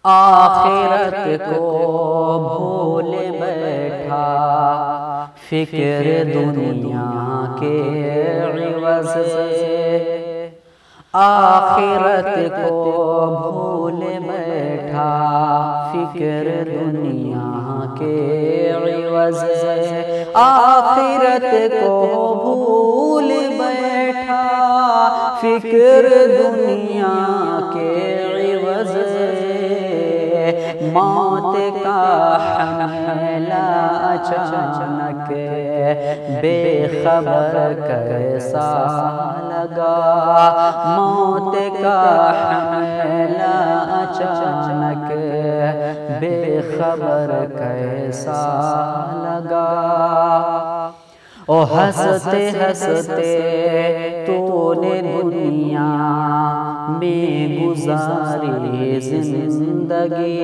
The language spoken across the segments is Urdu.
آخرت کو بھول بیٹھا، فکر دنیا کے عوض سے۔ آخرت کو بھول بیٹھا، فکر دنیا کے عوض سے۔ آخرت کو بھول بیٹھا، فکر دنیا کے عوض سے۔ موت کا حملہ اچانک بے خبر کیسا لگا، موت کا حملہ اچانک بے خبر کیسا لگا۔ او ہنستے ہنستے تو نے دنیا میں گزاری زندگی،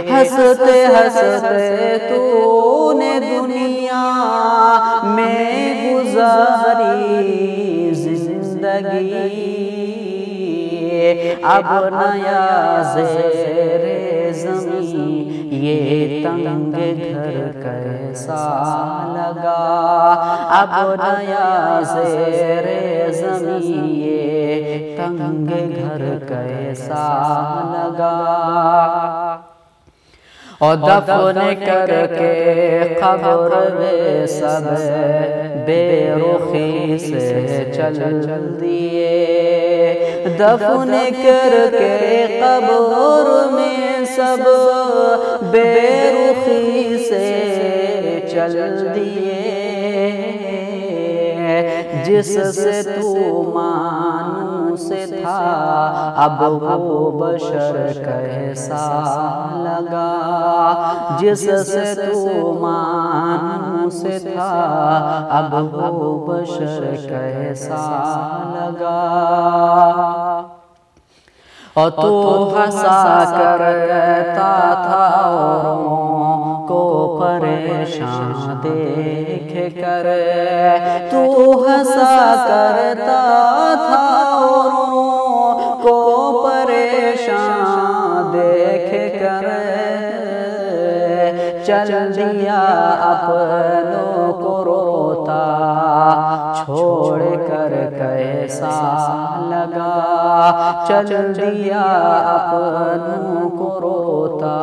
ہنستے ہنستے تو نے دنیا میں گزاری زندگی۔ اب نیا زیر زمین یہ تنگ گھر کیسا لگا، اب نیا زیر زمین یہ تنگ گھر کیسا لگا۔ اور دفن کر کے قبر میں سب بے رخی سے چل دیے، دفن کر کے قبر میں سب بے رخی سے چل دیے۔ جس سے تو مانوس تھا اب وہ بشر کیسا لگا، جس سے تو مانوس تھا اب وہ بشر کیسا لگا۔ اور تو ہنسا کرتا تھا اوروں کو پریشان دیکھ کر، تو ہنسا کرتا تھا اوروں کو پریشان دیکھ کر، چل دیا اپنوں کو روتا چھوڑ کر کیسا لگا، چل دیا اپنوں کو روتا۔